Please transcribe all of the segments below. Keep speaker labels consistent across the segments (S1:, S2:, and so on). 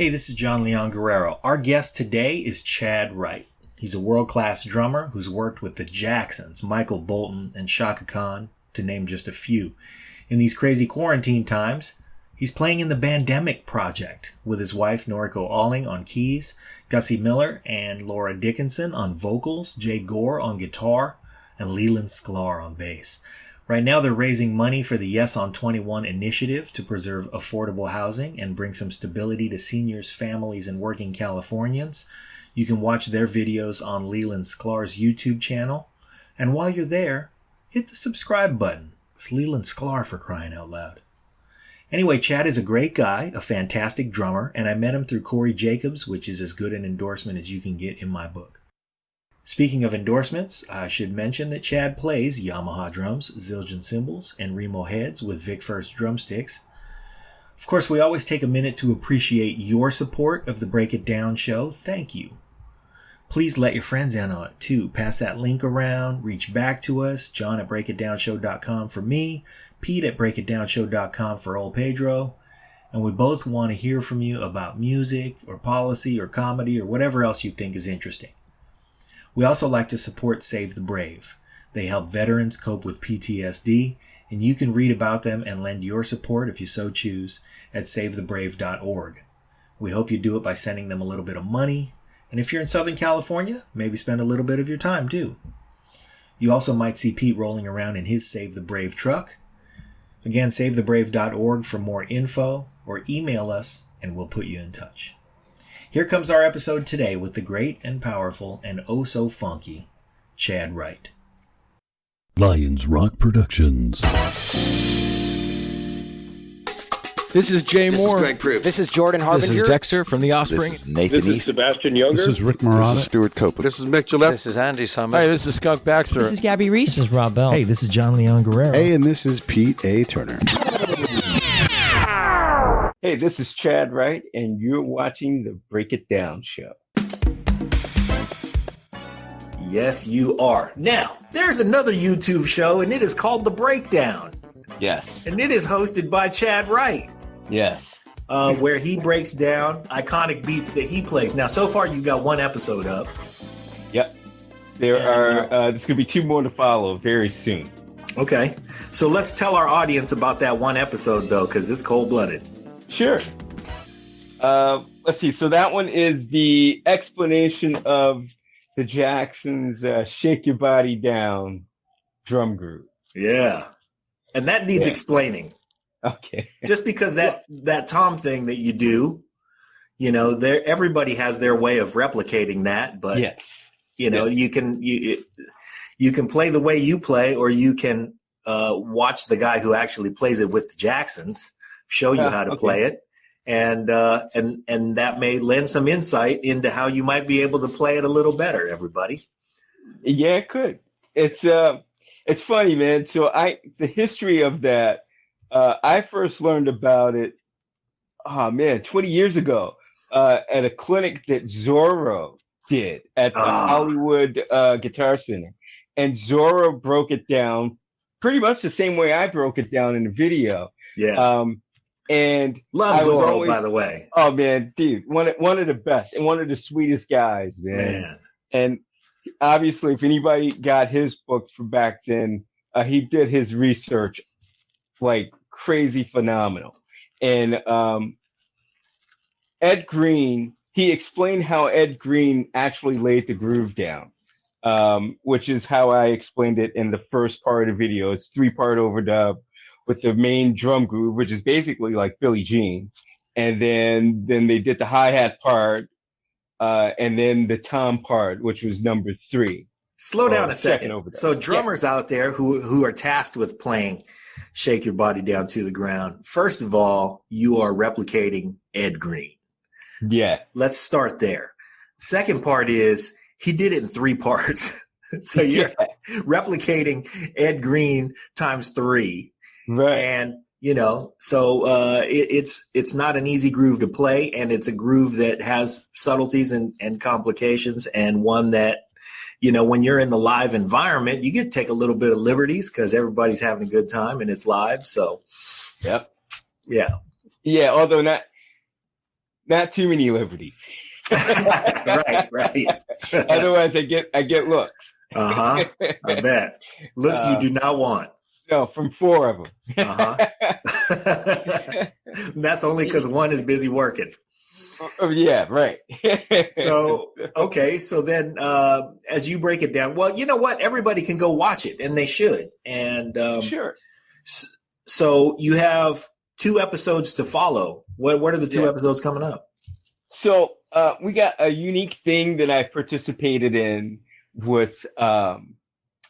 S1: Hey, this is Jon Leon Guerrero. Our guest today is Chad Wright. He's a world-class drummer who's worked with the Jacksons, Michael Bolton, and Chaka Khan, to name just a few. In these crazy quarantine times, he's playing in the Bandemic Project with his wife Noriko Alling on keys, Gussie Miller and Laura Dickinson on vocals, Jay Gore on guitar, and Leland Sklar on bass. Right now they're raising money for the Yes on 21 initiative to preserve affordable housing and bring some stability to seniors, families, and working Californians. You can watch their videos on Leland Sklar's YouTube channel. And while you're there, hit the subscribe button. It's Leland Sklar, for crying out loud. Anyway, Chad is a great guy, a fantastic drummer, and I met him through Corey Jacobs, which is as good an endorsement as you can get in my book. Speaking of endorsements, I should mention that Chad plays Yamaha drums, Zildjian cymbals, and Remo heads with Vic First drumsticks. Of course, we always take a minute to appreciate your support of the Break It Down show. Thank you. Please let your friends in on it too. Pass that link around, reach back to us, John at breakitdownshow.com for me, Pete at breakitdownshow.com for old Pedro. And we both want to hear from you about music or policy or comedy or whatever else you think is interesting. We also like to support Save the Brave. They help veterans cope with PTSD, and you can read about them and lend your support, if you so choose, at savethebrave.org. We hope you do it by sending them a little bit of money, and if you're in Southern California, maybe spend a little bit of your time too. You also might see Pete rolling around in his Save the Brave truck. Again, savethebrave.org for more info, or email us and we'll put you in touch. Here comes our episode today with the great and powerful and oh so funky Chad Wright.
S2: Lions Rock Productions.
S3: This is Jay Moore.
S4: This is Greg Proops.
S5: This is Jordan Harbinger.
S3: This is Dexter from The Offspring.
S4: This is Nathan
S6: This
S4: East.
S6: is Sebastian Younger.
S2: This is Rick Marotta.
S4: This is Stuart Copeland. This is Mick Gillette.
S7: This is Andy Summers.
S3: Hey, this is Skunk Baxter.
S8: This is Gabby Reese.
S9: This is Rob Bell.
S10: Hey, this is Jon Leon Guerrero.
S11: Hey, and this is Pete A. Turner.
S6: Hey, this is Chad Wright, and you're watching the Break It Down show.
S1: Yes, you are. Now, there's another YouTube show, and it is called The Breakdown.
S6: Yes.
S1: And it is hosted by Chad Wright.
S6: Yes.
S1: Where he breaks down iconic beats that he plays. Now, so far, you got one episode up.
S6: Yep. There are, there's going to be two more to follow very soon.
S1: Okay. So let's tell our audience about that one episode, though, because it's cold-blooded.
S6: Sure. Let's see. So that one is the explanation of the Jacksons' Shake Your Body Down drum group.
S1: Yeah. And that needs explaining.
S6: Okay.
S1: Just because that tom thing that you do, you know, everybody has their way of replicating that, but
S6: yes.
S1: You know, you can play the way you play, or you can watch the guy who actually plays it with the Jacksons show you how to play it, and that may lend some insight into how you might be able to play it a little better. Everybody,
S6: yeah, it could. It's funny, man. So the history of that, I first learned about it, 20 years ago, at a clinic that Zorro did at the Hollywood Guitar Center, and Zorro broke it down pretty much the same way I broke it down in the video.
S1: Yeah.
S6: And
S1: love Zorro, by the way.
S6: Oh man, dude, one of the best and one of the sweetest guys, man. And obviously, if anybody got his book from back then, he did his research like crazy phenomenal. And Ed Green, he explained how Ed Green actually laid the groove down, which is how I explained it in the first part of the video. It's 3-part overdub with the main drum groove, which is basically like Billie Jean. And then they did the hi-hat part, and then the tom part, which was number 3.
S1: Slow down a second. So drummers out there who are tasked with playing Shake Your Body Down to the Ground, first of all, you are replicating Ed Green.
S6: Yeah.
S1: Let's start there. Second part is he did it in 3 parts. So you're replicating Ed Green times 3.
S6: Right.
S1: And, you know, so it's not an easy groove to play, and it's a groove that has subtleties and complications, and one that, you know, when you're in the live environment, you get to take a little bit of liberties because everybody's having a good time and it's live. So,
S6: yep.
S1: Yeah.
S6: Yeah. Although not too many liberties.
S1: Right.
S6: Otherwise, I get looks.
S1: I bet. Looks you do not want.
S6: No, from 4 of them.
S1: That's only because one is busy working.
S6: Yeah, right.
S1: So, okay. So then, as you break it down, well, you know what? Everybody can go watch it, and they should. And
S6: sure.
S1: So you have 2 episodes to follow. What are the 2 episodes coming up?
S6: So we got a unique thing that I participated in with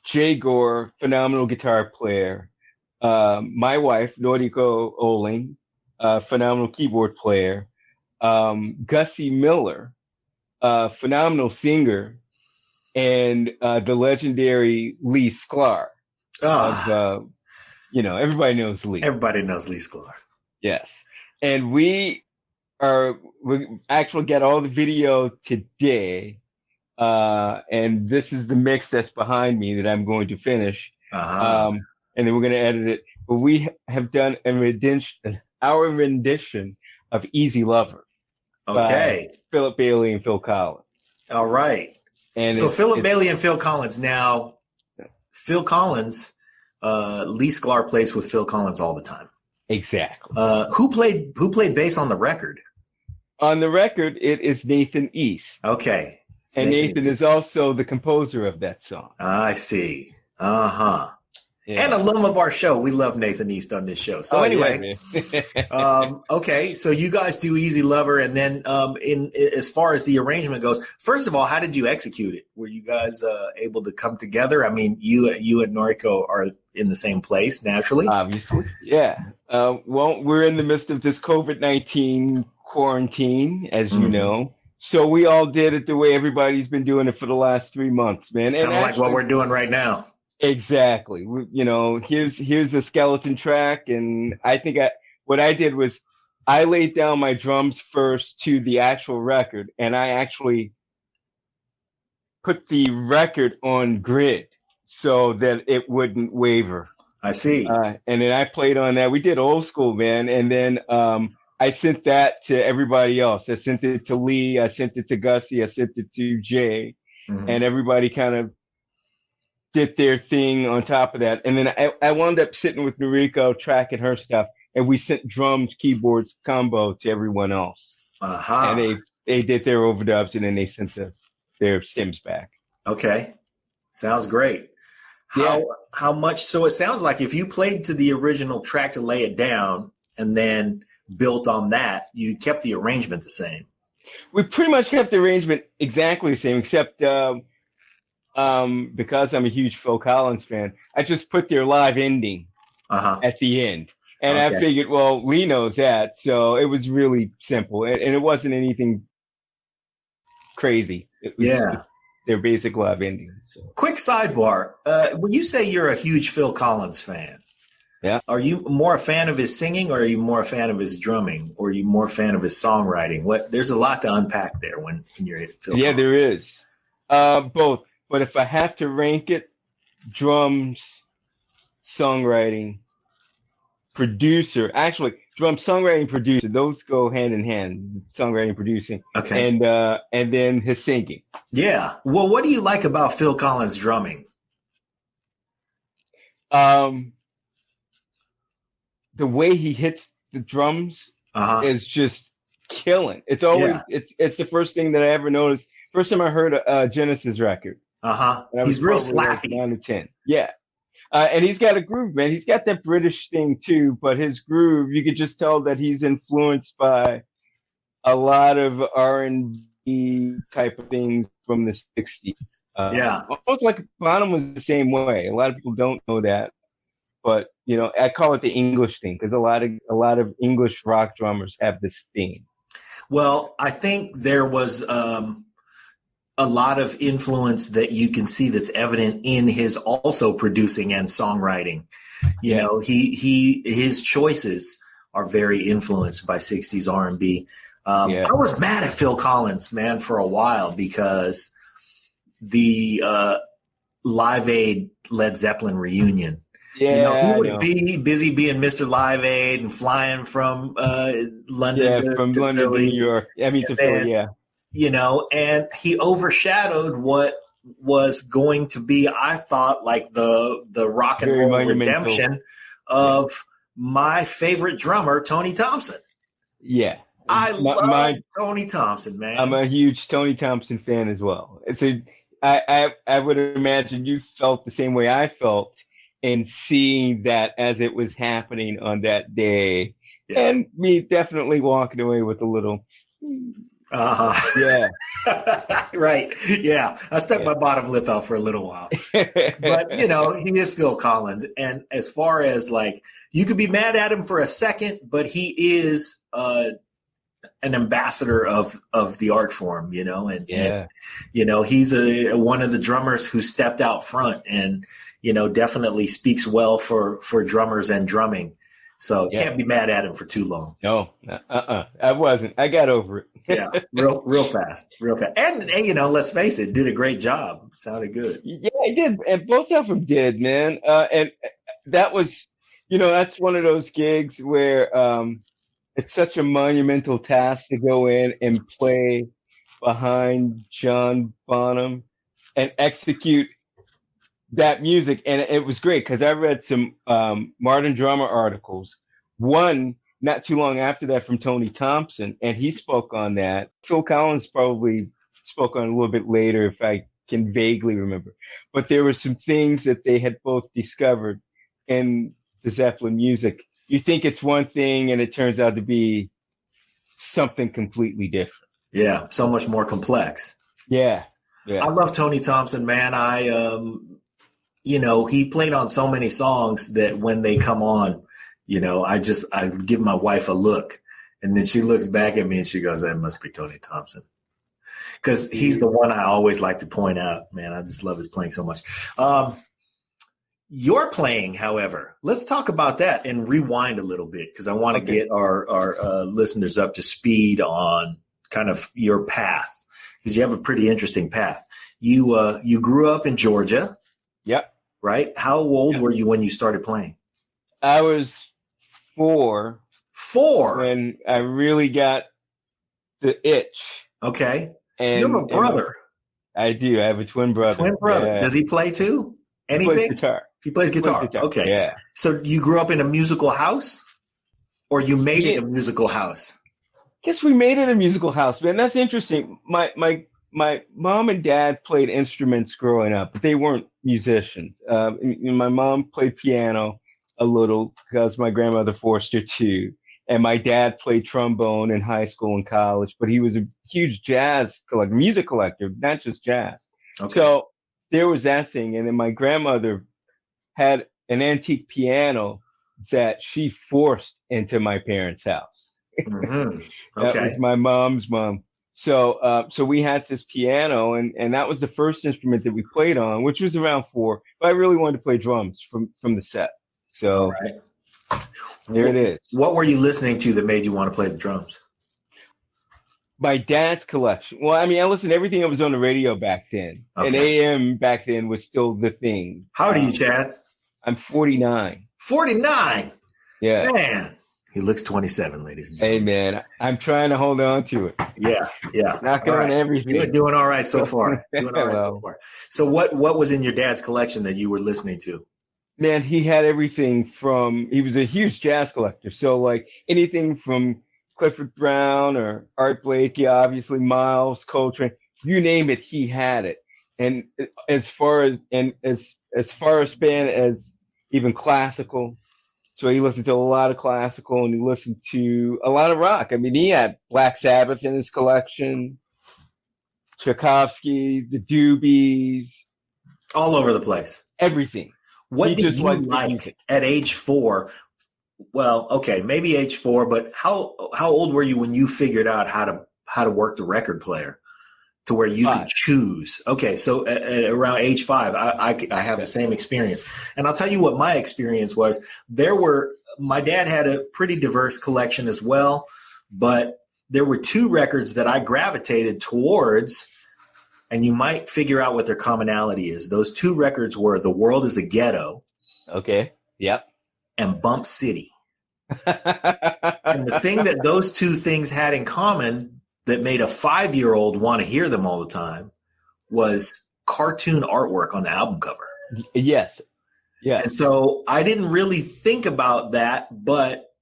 S6: Jay Gore, phenomenal guitar player. My wife, Noriko Oling, phenomenal keyboard player. Gussie Miller, phenomenal singer, and the legendary Lee Sklar. Everybody knows Lee.
S1: Everybody knows Lee Sklar.
S6: Yes. And we actually got all the video today. And this is the mix that's behind me that I'm going to finish. And then we're going to edit it. But we have done our rendition of Easy Lover.
S1: Okay.
S6: By Philip Bailey and Phil Collins.
S1: All right.
S6: And
S1: so Philip Bailey and Phil Collins. Now, Phil Collins, Lee Sklar plays with Phil Collins all the time.
S6: Exactly.
S1: Who played bass on the record?
S6: On the record, it is Nathan East.
S1: Okay.
S6: And Nathan is also the composer of that song.
S1: I see. Yeah.
S6: And
S1: alum of our show. We love Nathan East on this show. So anyway, okay. So you guys do Easy Lover. And then as far as the arrangement goes, first of all, how did you execute it? Were you guys able to come together? I mean, you and Noriko are in the same place, naturally.
S6: Obviously. Yeah. Well, we're in the midst of this COVID-19 quarantine, as you know. So we all did it the way everybody's been doing it for the last 3 months, man.
S1: Kind of like what we're doing right now.
S6: Exactly. Here's a skeleton track, and I think what I did was I laid down my drums first to the actual record, and I actually put the record on grid so that it wouldn't waver.
S1: I see.
S6: And then I played on that. We did old school, man, and then I sent that to everybody else. I sent it to Lee. I sent it to Gussie. I sent it to Jay, and everybody kind of did their thing on top of that. And then I wound up sitting with Noriko tracking her stuff, and we sent drums, keyboards combo to everyone else. And they did their overdubs, and then they sent their stems back.
S1: Okay. Sounds great. How much? So it sounds like if you played to the original track to lay it down and then built on that, you kept the arrangement the same.
S6: We pretty much kept the arrangement exactly the same, except because I'm a huge Phil Collins fan, I just put their live ending at the end. And I figured, well, Lee knows that. So it was really simple. And it wasn't anything crazy. It was their basic live ending. So.
S1: Quick sidebar. When you say you're a huge Phil Collins fan, are you more a fan of his singing, or are you more a fan of his drumming, or are you more a fan of his songwriting? There's a lot to unpack there when you're at Phil Collins.
S6: There is. Both. But if I have to rank it, drums, songwriting, producer, actually drums, songwriting, producer, those go hand in hand, songwriting, producing.
S1: Okay.
S6: And then his singing.
S1: Yeah. Well, what do you like about Phil Collins' drumming?
S6: The way he hits the drums is just killing. It's always it's the first thing that I ever noticed. First time I heard a Genesis record.
S1: He's real slappy.
S6: 9 or 10. Yeah. And he's got a groove, man. He's got that British thing too, but his groove, you could just tell that he's influenced by a lot of R&B type of things from the 60s. Almost like Bonham was the same way. A lot of people don't know that, but I call it the English thing because a lot of English rock drummers have this theme.
S1: Well, I think there was a lot of influence that you can see that's evident in his also producing and songwriting. You know, his choices are very influenced by 60s R&B. I was mad at Phil Collins, man, for a while because the Live Aid Led Zeppelin reunion,
S6: Yeah,
S1: He
S6: I
S1: was
S6: know.
S1: busy being Mr. Live Aid and flying from London
S6: From
S1: to
S6: London to
S1: Philly.
S6: New York. I mean, to Philly, yeah.
S1: And he overshadowed what was going to be, I thought, like the rock and
S6: Very
S1: roll
S6: monumental.
S1: redemption of my favorite drummer, Tony Thompson.
S6: Yeah.
S1: I love Tony Thompson, man.
S6: I'm a huge Tony Thompson fan as well. So I would imagine you felt the same way I felt in seeing that as it was happening on that day. Yeah. And me definitely walking away with a little. Yeah.
S1: Right. Yeah. I stuck my bottom lip out for a little while. But, he is Phil Collins. And as far as like, you could be mad at him for a second, but he is an ambassador of the art form, and he's one of the drummers who stepped out front and, definitely speaks well for drummers and drumming. So can't be mad at him for too long.
S6: No, I wasn't. I got over it.
S1: Yeah, real fast. And let's face it, did a great job. Sounded good.
S6: Yeah, he did, and both of them did, man. And that was, that's one of those gigs where it's such a monumental task to go in and play behind John Bonham and execute that music. And it was great because I read some Martin Drummer articles. One not too long after that from Tony Thompson, and he spoke on that. Phil Collins probably spoke on it a little bit later, if I can vaguely remember. But there were some things that they had both discovered in the Zeppelin music. You think it's one thing, and it turns out to be something completely different.
S1: Yeah, so much more complex.
S6: Yeah.
S1: I love Tony Thompson, man. He played on so many songs that when they come on, I give my wife a look, and then she looks back at me and she goes, "That must be Tony Thompson," because he's the one I always like to point out. Man, I just love his playing so much. Your playing, however, let's talk about that and rewind a little bit because I want to get our listeners up to speed on kind of your path because you have a pretty interesting path. You grew up in Georgia.
S6: Yep.
S1: Right? How old were you when you started playing?
S6: I was 4.
S1: 4?
S6: When I really got the itch.
S1: Okay. And you have a brother.
S6: I do. I have a twin brother.
S1: Yeah. Does he play too? Anything?
S6: He plays guitar.
S1: He plays guitar. Okay.
S6: Yeah.
S1: So you grew up in a musical house? Or you made it a musical house?
S6: Guess we made it a musical house, man. That's interesting. My mom and dad played instruments growing up, but they weren't musicians. My mom played piano a little because my grandmother forced her to. And my dad played trombone in high school and college, but he was a huge music collector, not just jazz. Okay. So there was that thing. And then my grandmother had an antique piano that she forced into my parents' house.
S1: Mm-hmm.
S6: Okay. That was my mom's mom. So we had this piano, and that was the first instrument that we played on, which was around 4. But I really wanted to play drums from the set. So there it is.
S1: What were you listening to that made you want to play the drums?
S6: My dad's collection. Well, I mean, I listened to everything that was on the radio back then. Okay. And AM back then was still the thing.
S1: How old are you, Chad?
S6: I'm 49.
S1: 49?
S6: Yeah.
S1: Man. He looks 27, ladies and gentlemen.
S6: Hey, man, I'm trying to hold on to it.
S1: Yeah.
S6: Knocking on everything.
S1: You're doing all right so far. So what was in your dad's collection that you were listening to?
S6: Man, he had everything he was a huge jazz collector. So like anything from Clifford Brown or Art Blakey, obviously Miles, Coltrane, you name it, he had it. And as far as span as even classical. So he listened to a lot of classical and he listened to a lot of rock. I mean, he had Black Sabbath in his collection, Tchaikovsky, the Doobies.
S1: All over the place.
S6: Everything.
S1: What did you like at age 4? Well, okay, maybe age 4, but how old were you when you figured out how to work the record player to where you could choose? Okay, so at around age 5, I have the same experience. And I'll tell you what my experience was. My dad had a pretty diverse collection as well, but there were 2 records that I gravitated towards, and you might figure out what their commonality is. Those 2 records were The World is a Ghetto.
S6: Okay. Yep.
S1: and Bump City. And the thing that those two things had in common that made a 5-year-old want to hear them all the time was cartoon artwork on the album cover.
S6: Yes. Yes.
S1: And so I didn't really think about that, but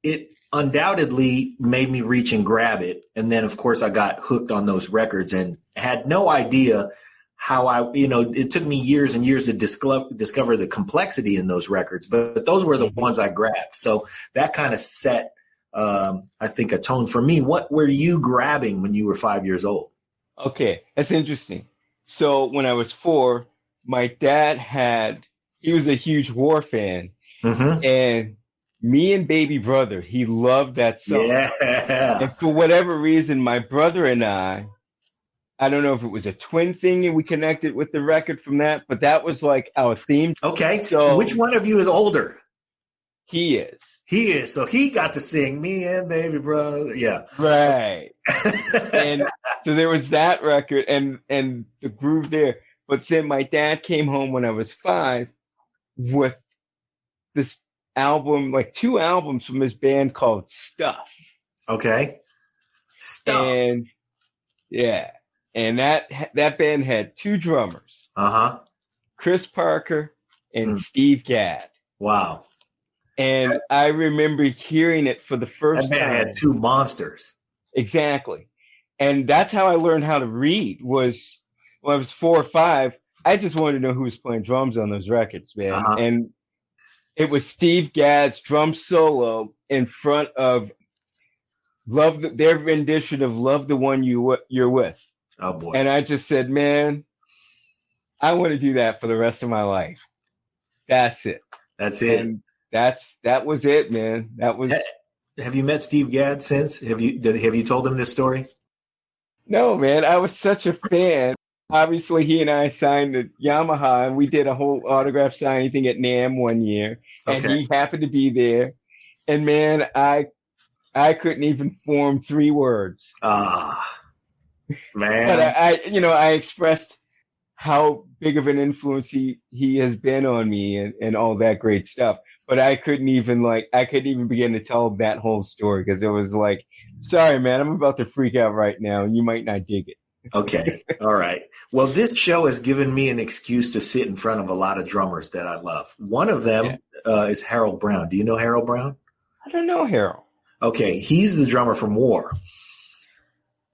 S1: it undoubtedly made me reach and grab it. And then, of course, I got hooked on those records and had no idea how it took me years and years to discover the complexity in those records, but those were the ones I grabbed. So that kind of set, I think, a tone for me. What were you grabbing when you were 5 years old?
S6: Okay, that's interesting. So when I was 4, my dad he was a huge War fan, and me and baby brother, he loved that song.
S1: Yeah.
S6: And for whatever reason, my brother and I don't know if it was a twin thing and we connected with the record from that, but that was like our theme.
S1: Okay.
S6: So
S1: which one of you is older?
S6: He is.
S1: He is. So he got to sing Me and Baby Brother. Yeah.
S6: Right. And so there was that record and the groove there. But then my dad came home when I was 5 with this album, like 2 albums from his band called Stuff.
S1: Okay. Stuff.
S6: And yeah. And that band had 2 drummers. Chris Parker and Steve Gadd.
S1: Wow.
S6: And I remember hearing it for the first time.
S1: That band had 2 monsters.
S6: Exactly. And that's how I learned how to read was when I was 4 or 5. I just wanted to know who was playing drums on those records, man. And it was Steve Gadd's drum solo in front of their rendition of Love the One You're With.
S1: Oh, boy.
S6: And I just said, man, I want to do that for the rest of my life. That's it.
S1: That's it.
S6: And that was it, man. That was.
S1: Have you met Steve Gadd since? Have you told him this story?
S6: No, man. I was such a fan. Obviously, he and I signed at Yamaha, and we did a whole autograph signing thing at NAMM one year, and he happened to be there. And man, I couldn't even form 3 words.
S1: Man.
S6: But I expressed how big of an influence he has been on me and all that great stuff. But I couldn't even begin to tell that whole story because it was like, sorry, man, I'm about to freak out right now. You might not dig it.
S1: Okay. All right. Well, this show has given me an excuse to sit in front of a lot of drummers that I love. One of them is Harold Brown. Do you know Harold Brown?
S6: I don't know Harold.
S1: Okay. He's the drummer from War.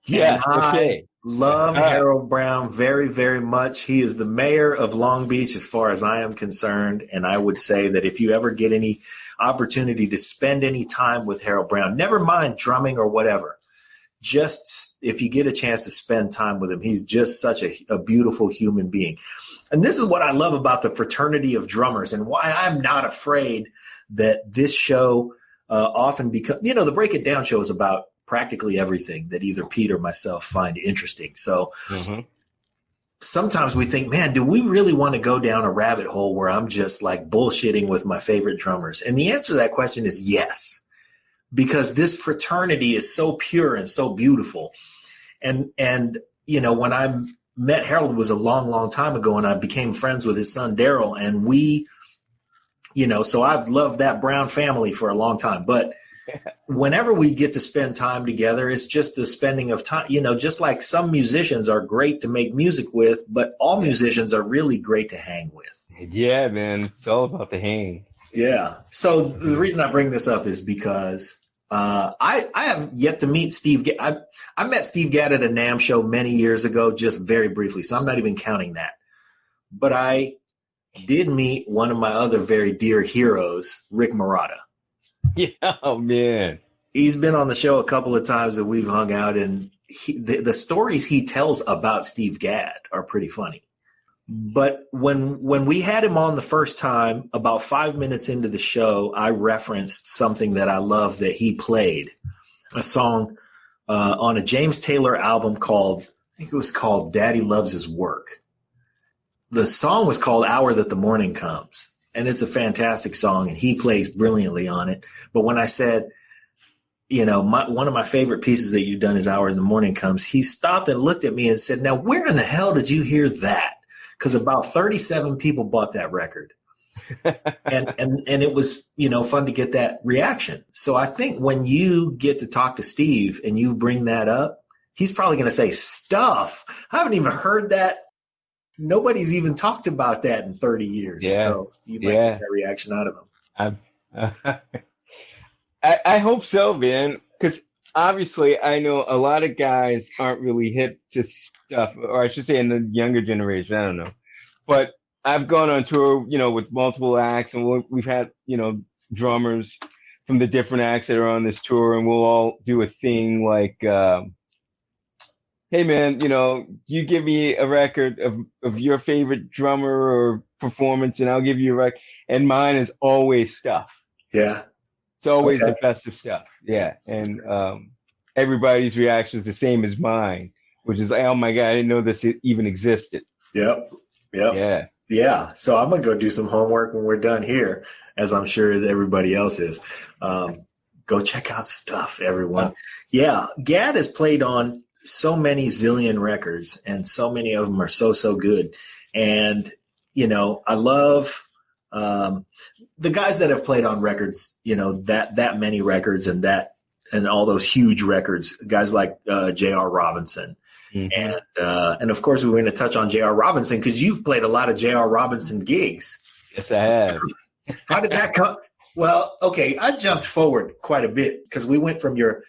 S6: Yes.
S1: I love Harold Brown very, very much. He is the mayor of Long Beach as far as I am concerned. And I would say that if you ever get any opportunity to spend any time with Harold Brown, never mind drumming or whatever, just if you get a chance to spend time with him, he's just such a beautiful human being. And this is what I love about the fraternity of drummers and why I'm not afraid that this show often becomes, the Break It Down show is about practically everything that either Pete or myself find interesting. So sometimes we think, man, do we really want to go down a rabbit hole where I'm just like bullshitting with my favorite drummers? And the answer to that question is yes, because this fraternity is so pure and so beautiful. And when I met Harold, it was a long, long time ago, and I became friends with his son, Daryl, and we, so I've loved that Brown family for a long time, but whenever we get to spend time together, it's just the spending of time, just like some musicians are great to make music with, but all musicians are really great to hang with.
S6: Yeah, man. It's all about the hang.
S1: Yeah. So the reason I bring this up is because I have yet to meet Steve. I met Steve Gadd at a NAMM show many years ago, just very briefly. So I'm not even counting that. But I did meet one of my other very dear heroes, Rick Marotta.
S6: Yeah, oh, man.
S1: He's been on the show a couple of times that we've hung out, and the stories he tells about Steve Gadd are pretty funny. But when we had him on the first time, about 5 minutes into the show, I referenced something that I love that he played, a song on a James Taylor album called, I think it was called Daddy Loves His Work. The song was called Hour That the Morning Comes. And it's a fantastic song, and he plays brilliantly on it. But when I said, one of my favorite pieces that you've done is Hour in the Morning Comes, he stopped and looked at me and said, now, where in the hell did you hear that? Because about 37 people bought that record. and it was, fun to get that reaction. So I think when you get to talk to Steve and you bring that up, he's probably going to say, stuff. I haven't even heard that. Nobody's even talked about that in 30 years.
S6: Yeah.
S1: So you might get that reaction out of him.
S6: I hope so, man. Because obviously, I know a lot of guys aren't really hip to stuff, or I should say in the younger generation. I don't know. But I've gone on tour, with multiple acts, and we've had, drummers from the different acts that are on this tour, and we'll all do a thing like, hey, man, you give me a record of your favorite drummer or performance, and I'll give you a record. And mine is always stuff.
S1: Yeah.
S6: It's always the best of stuff. Yeah. And everybody's reaction is the same as mine, which is, oh, my God, I didn't know this even existed.
S1: Yep.
S6: Yeah.
S1: Yeah. So I'm going to go do some homework when we're done here, as I'm sure everybody else is. Go check out stuff, everyone. Yeah. Gad has played on so many zillion records, and so many of them are so good. And, I love the guys that have played on records, that many records and all those huge records, guys like J.R. Robinson. Mm-hmm. And of course, we're going to touch on J.R. Robinson because you've played a lot of J.R. Robinson gigs.
S6: Yes, I have.
S1: How did that come? Well, okay, I jumped forward quite a bit because we went from your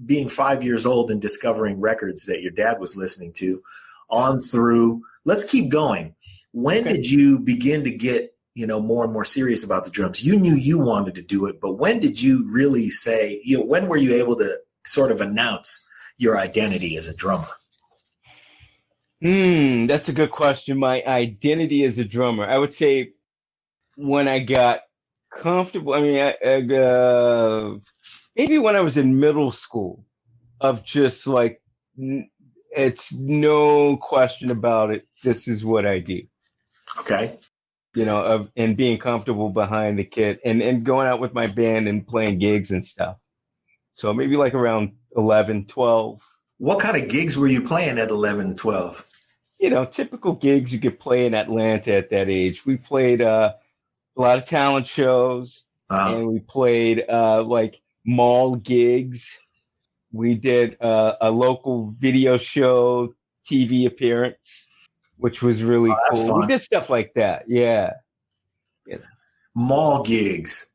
S1: being 5 years old and discovering records that your dad was listening to on through. Let's keep going. When did you begin to get, more and more serious about the drums? You knew you wanted to do it, but when did you really say, when were you able to sort of announce your identity as a drummer?
S6: That's a good question. My identity as a drummer, I would say when I got comfortable, maybe when I was in middle school, of just like, it's no question about it. This is what I do.
S1: Okay.
S6: And being comfortable behind the kit and going out with my band and playing gigs and stuff. So maybe like around 11, 12.
S1: What kind of gigs were you playing at 11 and 12?
S6: Typical gigs you could play in Atlanta at that age. We played a lot of talent shows, and we played like mall gigs. We did a local video show TV appearance, which was really cool. Fun. We did stuff like that. Yeah.
S1: Mall gigs.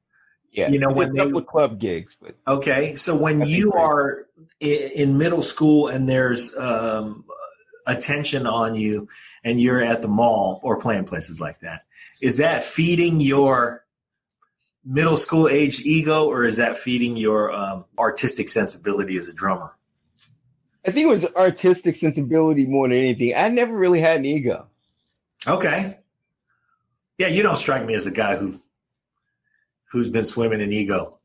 S6: Yeah. When they with club gigs. But
S1: okay. So when you are in middle school and there's attention on you and you're at the mall or playing places like that, is that feeding your middle school age ego, or is that feeding your artistic sensibility as a drummer?
S6: I think it was artistic sensibility more than anything. I never really had an ego.
S1: Okay. Yeah, you don't strike me as a guy who's been swimming in ego.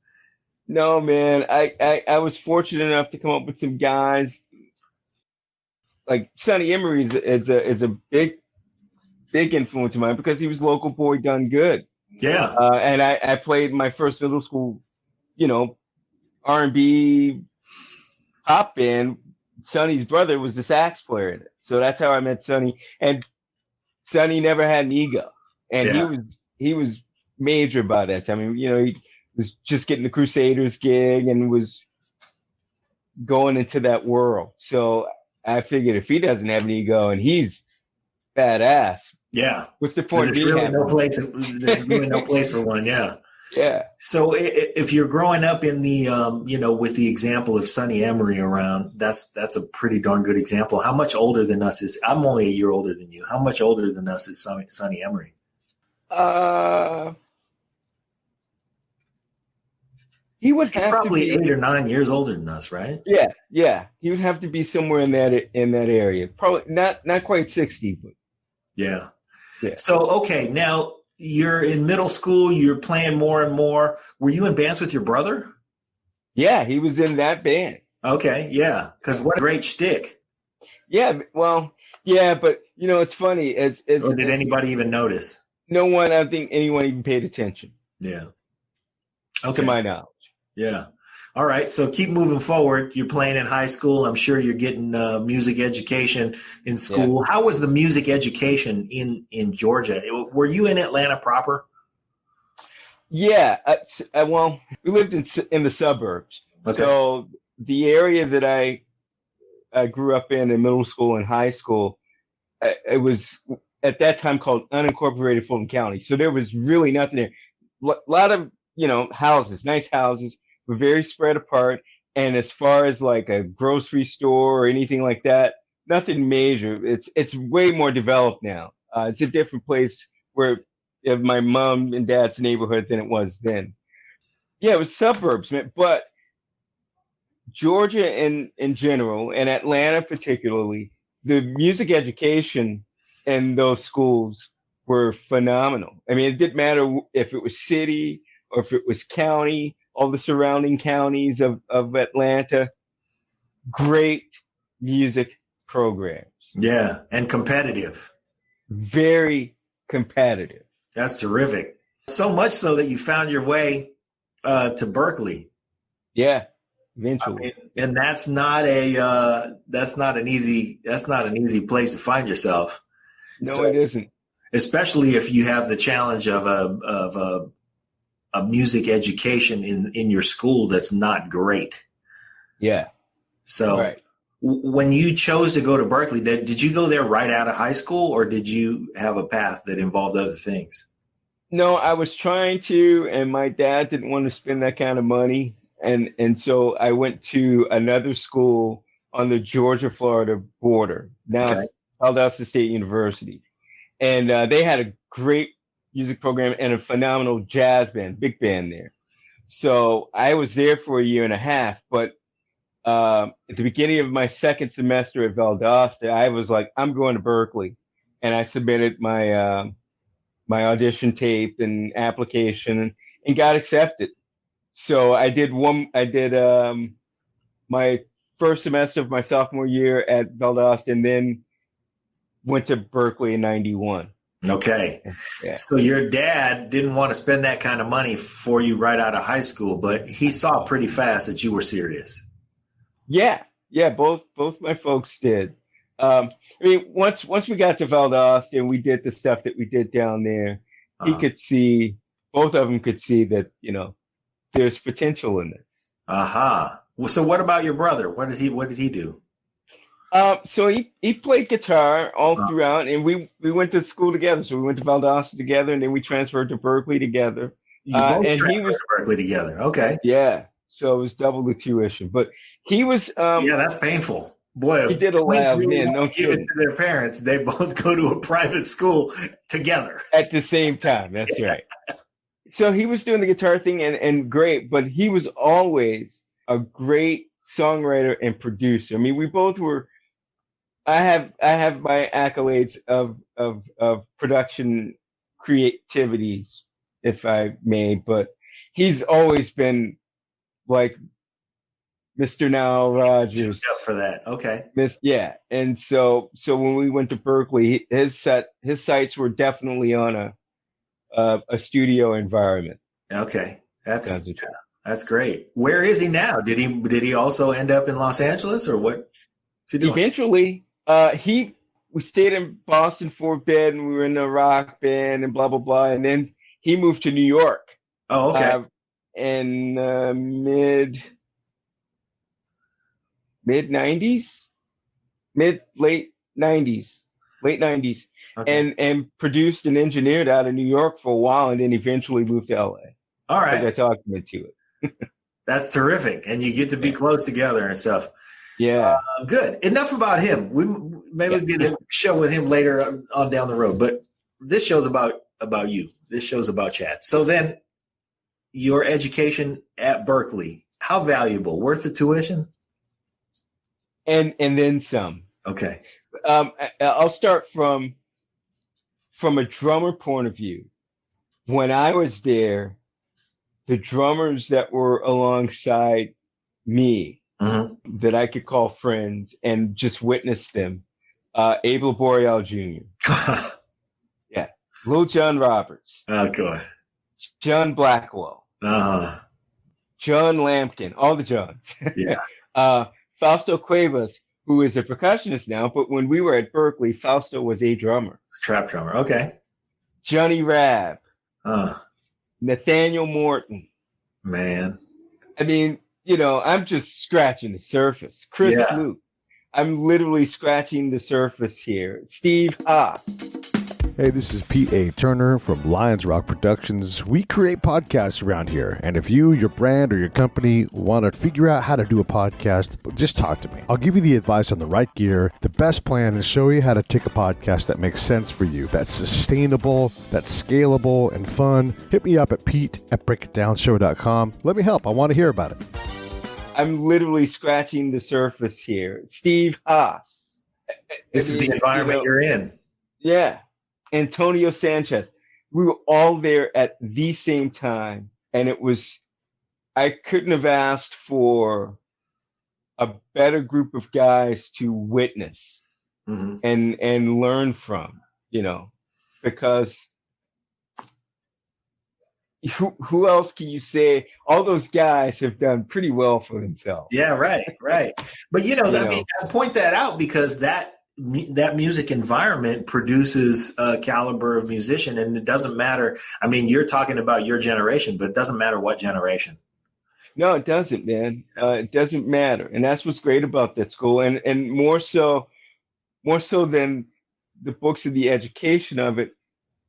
S6: No, man. I was fortunate enough to come up with some guys like Sonny Emery is a big influence of mine because he was local boy done good.
S1: Yeah.
S6: And I played my first middle school, R&B pop band. Sonny's brother was the sax player in it. So that's how I met Sonny. And Sonny never had an ego. And he was major by that time. He was just getting the Crusaders gig and was going into that world. So I figured if he doesn't have an ego and he's badass, what's the point?
S1: There's really no place for one. Yeah.
S6: Yeah.
S1: So if you're growing up in the, with the example of Sonny Emery around, that's a pretty darn good example. How much older than us is? I'm only a year older than you. How much older than us is Sonny Emery?
S6: He would have
S1: probably
S6: to be
S1: 8 or 9 years older than us, right?
S6: Yeah. He would have to be somewhere in that area. Probably not quite 60, but
S1: yeah. So okay, now you're in middle school. You're playing more and more. Were you in bands with your brother?
S6: Yeah, he was in that band.
S1: Okay, yeah, because what a great shtick.
S6: Yeah, well, yeah, but it's funny. Or
S1: did anybody even notice?
S6: No one. I don't think anyone even paid attention.
S1: Yeah. Okay.
S6: To my knowledge.
S1: Yeah. All right. So keep moving forward. You're playing in high school. I'm sure you're getting music education in school. Yeah. How was the music education in Georgia? Were you in Atlanta proper?
S6: Yeah, well, we lived in the suburbs.
S1: Okay.
S6: So the area that I grew up in middle school and high school, it was at that time called unincorporated Fulton County. So there was really nothing there. A lot of, houses, nice houses, but very spread apart. And as far as like a grocery store or anything like that, nothing major. It's way more developed now. It's a different place where of my mom and dad's neighborhood than it was then. Yeah, it was suburbs, man. But Georgia in general, and Atlanta particularly, the music education in those schools were phenomenal. I mean, it didn't matter if it was city or if it was county, all the surrounding counties of Atlanta. Great music programs.
S1: Yeah, and competitive.
S6: Very competitive.
S1: That's terrific. So much so that you found your way to Berklee.
S6: Yeah, eventually.
S1: And that's not an easy place to find yourself.
S6: No, it isn't.
S1: Especially if you have the challenge of a music education in your school that's not great.
S6: Yeah.
S1: So
S6: right.
S1: When you chose to go to Berklee, did you go there right out of high school, or did you have a path that involved other things?
S6: No, I was trying to, and my dad didn't want to spend that kind of money. And so I went to another school on the Georgia-Florida border. Now
S1: Okay.
S6: it's Valdosta State University. And they had a great music program and a phenomenal jazz band, big band there. So I was there for a year and a half, but at the beginning of my second semester at Valdosta, I was like, I'm going to Berklee. And I submitted my my audition tape and application and got accepted. So I did my first semester of my sophomore year at Valdosta and then went to Berklee in 91.
S1: Okay.
S6: Yeah.
S1: So your dad didn't want to spend that kind of money for you right out of high school, but he saw pretty fast that you were serious.
S6: Yeah. Both my folks did. I mean, once we got to Valdosta and we did the stuff that we did down there, he could see, both of them could see that, there's potential in this.
S1: Aha. Well, so what about your brother? What did he do?
S6: So he played guitar all throughout, and we went to school together. So we went to Valdosta together, and then we transferred to Berklee together.
S1: You both
S6: and he
S1: transferred
S6: was
S1: to Berklee together. Okay.
S6: Yeah. So it was double the tuition, but he was.
S1: Yeah, that's painful. Boy,
S6: he did a lot.
S1: Really
S6: Man, no
S1: give it
S6: kidding.
S1: to their parents. They both go to a private school together
S6: At the same time. That's right. So he was doing the guitar thing and great, but he was always a great songwriter and producer. I mean, we both were. I have my accolades of production creativities, if I may, but he's always been like Mr. Nile Rodgers.
S1: up for that. Okay.
S6: Yeah. And so when we went to Berklee, his sights were definitely on a studio environment.
S1: Okay. That's great. Where is he now? Did he also end up in Los Angeles, or what?
S6: Eventually, we stayed in Boston for a bit, and we were in a rock band and blah blah blah, and then he moved to New York.
S1: Oh, okay.
S6: In mid 90s, late 90s,
S1: Okay.
S6: and produced and engineered out of New York for a while, and then eventually moved to LA.
S1: All right.
S6: Because I talked him into it.
S1: That's terrific, and you get to be close together and stuff.
S6: Yeah.
S1: Good. Enough about him. We'll get a show with him later on down the road. But this show's about you. This show's about Chad. So then, your education at Berklee, how valuable? Worth the tuition?
S6: And then some.
S1: Okay.
S6: I'll start from a drummer point of view. When I was there, the drummers that were alongside me, that I could call friends and just witness them. Abel Boreal Jr. Yeah. Lil John Roberts.
S1: Oh, God.
S6: John Blackwell. John Lampkin. All the Johns.
S1: Yeah.
S6: Fausto Cuevas, who is a percussionist now, but when we were at Berklee, Fausto was a drummer.
S1: Trap drummer. Okay.
S6: Johnny Rabb. Nathaniel Morton.
S1: Man.
S6: I mean, I'm just scratching the surface. Chris
S1: Yeah.
S6: Luke. I'm literally scratching the surface here. Steve Haas.
S11: Hey, this is Pete A. Turner from Lions Rock Productions. We create podcasts around here, and if you, your brand, or your company want to figure out how to do a podcast, just talk to me. I'll give you the advice on the right gear, the best plan, and show you how to take a podcast that makes sense for you, that's sustainable, that's scalable, and fun. Hit me up at pete@breakitdownshow.com. Let me help. I want to hear about it.
S6: I'm literally scratching the surface here. Steve Haas.
S1: This is the environment you're in.
S6: Yeah. Antonio Sanchez. We were all there at the same time. And I couldn't have asked for a better group of guys to witness and learn from, because who else can you say? All those guys have done pretty well for themselves.
S1: Yeah, right. But I point that out because that music environment produces a caliber of musician, and it doesn't matter. I mean, you're talking about your generation, but it doesn't matter what generation.
S6: No, it doesn't, man. It doesn't matter, and that's what's great about that school, and more so than the books and the education of it.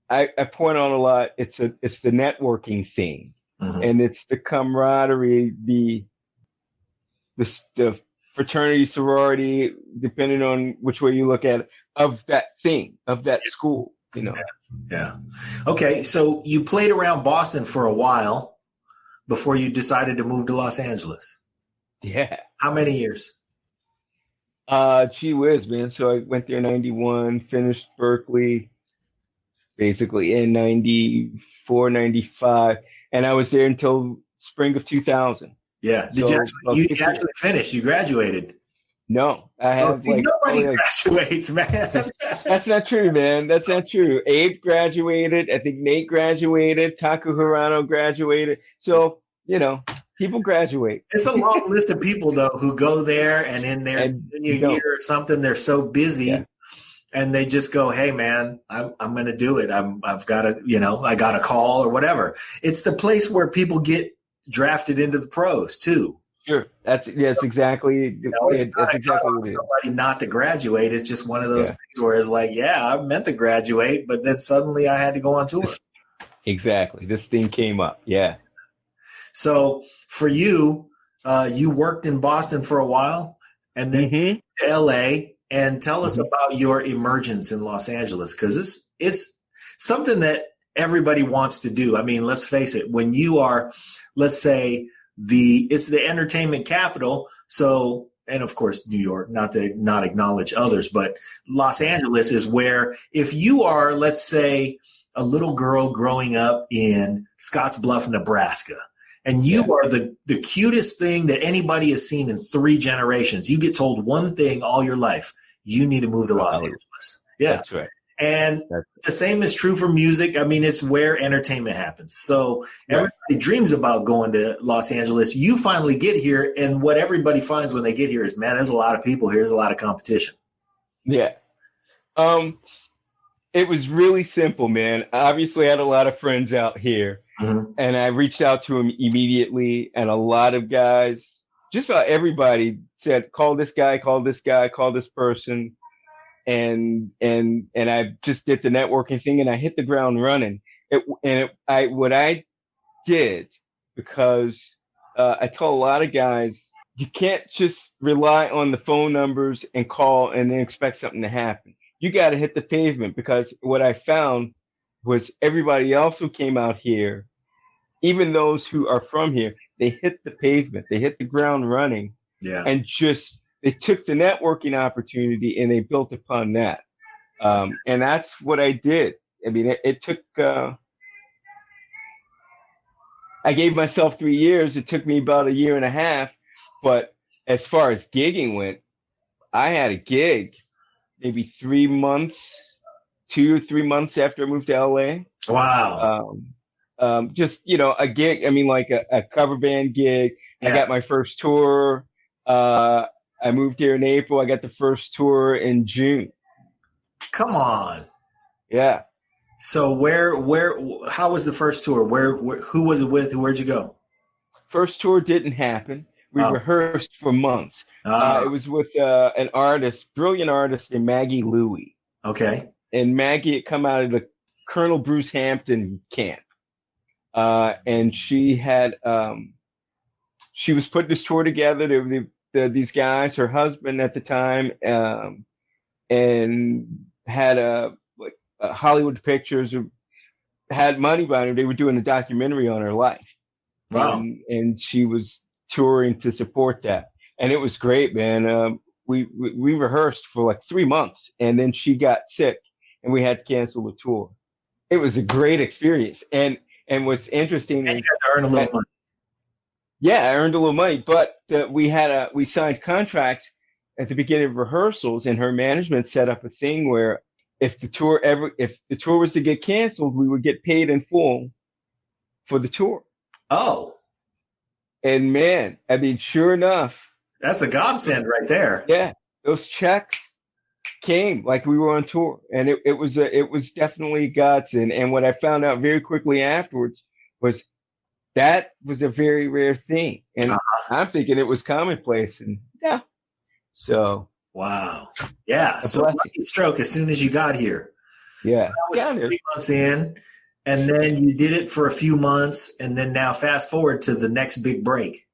S6: I point out a lot. It's the networking thing, and it's the camaraderie, the fraternity, sorority, depending on which way you look at it, of that thing, of that school.
S1: Yeah. Okay, so you played around Boston for a while before you decided to move to Los Angeles.
S6: Yeah.
S1: How many years?
S6: Gee whiz, man. So I went there in 91, finished Berklee basically in 94, 95, and I was there until spring of 2000.
S1: Yeah. Did you actually finish? You graduated?
S6: No, I have
S1: nobody graduates, man.
S6: That's not true, man. That's not true. Abe graduated. I think Nate graduated. Taku Hirano graduated. So, people graduate.
S1: It's a long list of people, though, who go there and in their year or something, they're so busy and they just go, hey, man, I'm going to do it. I've got to, I got a call or whatever. It's the place where people get drafted into the pros, too.
S6: Sure. That's exactly what it is.
S1: Somebody not to graduate. It's just one of those things where it's like, I meant to graduate, but then suddenly I had to go on tour.
S6: Exactly. This thing came up. Yeah.
S1: So for you, you worked in Boston for a while and then to LA, and tell us about your emergence in Los Angeles, because it's something that everybody wants to do. I mean, let's face it, when you are, let's say, it's the entertainment capital. So, and of course, New York, not to not acknowledge others, but Los Angeles is where, if you are, let's say, a little girl growing up in Scottsbluff, Nebraska, and you are the cutest thing that anybody has seen in 3 generations, you get told one thing all your life: you need to move to Los Angeles. Yeah,
S6: that's right.
S1: And the same is true for music. I mean, it's where entertainment happens. So everybody dreams about going to Los Angeles. You finally get here, and what everybody finds when they get here is, man, there's a lot of people here. There's a lot of competition.
S6: Yeah. It was really simple, man. Obviously, I had a lot of friends out here, and I reached out to them immediately, and a lot of guys, just about everybody, said, call this guy, call this guy, call this person. And I just did the networking thing, and I hit the ground running. What I did, because I told a lot of guys, you can't just rely on the phone numbers and call and then expect something to happen. You got to hit the pavement, because what I found was everybody else who came out here, even those who are from here, they hit the pavement, they hit the ground running, and just they took the networking opportunity and they built upon that. And that's what I did. I mean, it took, I gave myself 3 years. It took me about 1.5 years. But as far as gigging went, I had a gig maybe 3 months, 2 or 3 months after I moved to LA.
S1: Wow.
S6: Just, a gig. I mean, like a cover band gig. I got my first tour. I moved here in April. I got the first tour in June.
S1: Come on.
S6: Yeah.
S1: So how was the first tour? Who was it with? Where'd you go?
S6: First tour didn't happen. We rehearsed for months. It was with an artist, brilliant artist named Maggie Louie.
S1: Okay.
S6: And Maggie had come out of the Colonel Bruce Hampton camp. And she was putting this tour together. There were these guys, her husband at the time, and had Hollywood Pictures had money behind her. They were doing a documentary on her life.
S1: Wow.
S6: And she was touring to support that. And it was great, man. We rehearsed for like 3 months, and then she got sick and we had to cancel the tour. It was a great experience. And what's interesting
S1: And
S6: is
S1: you got to earn a little money.
S6: yeah, I earned a little money, but we signed contracts at the beginning of rehearsals, and her management set up a thing where if the tour was to get canceled, we would get paid in full for the tour.
S1: Oh,
S6: And man, I mean, sure enough,
S1: that's a godsend right there.
S6: yeah, those checks came like we were on tour, and it was definitely a godsend. And what I found out very quickly afterwards was that was a very rare thing, and I'm thinking it was commonplace. And yeah, so
S1: Wow. Yeah.
S6: A
S1: So
S6: blessing.
S1: lucky stroke as soon as you got here.
S6: yeah,
S1: That was 3 months in, and then you did it for a few months, and then now fast forward to the next big break.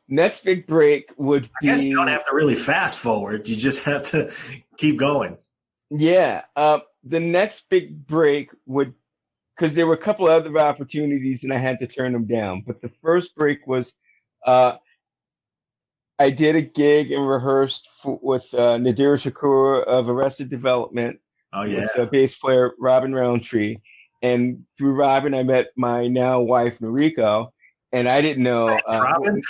S6: next big break would
S1: I guess
S6: be
S1: you don't have to really fast forward. You just have to keep going.
S6: yeah. The next big break would, because there were a couple other opportunities and I had to turn them down. But the first break was, I did a gig and rehearsed with Nadir Shakur of Arrested Development.
S1: Oh, yeah.
S6: With bass player Robin Roundtree. And through Robin, I met my now wife, Noriko. And I didn't know.
S1: Thanks, Robin.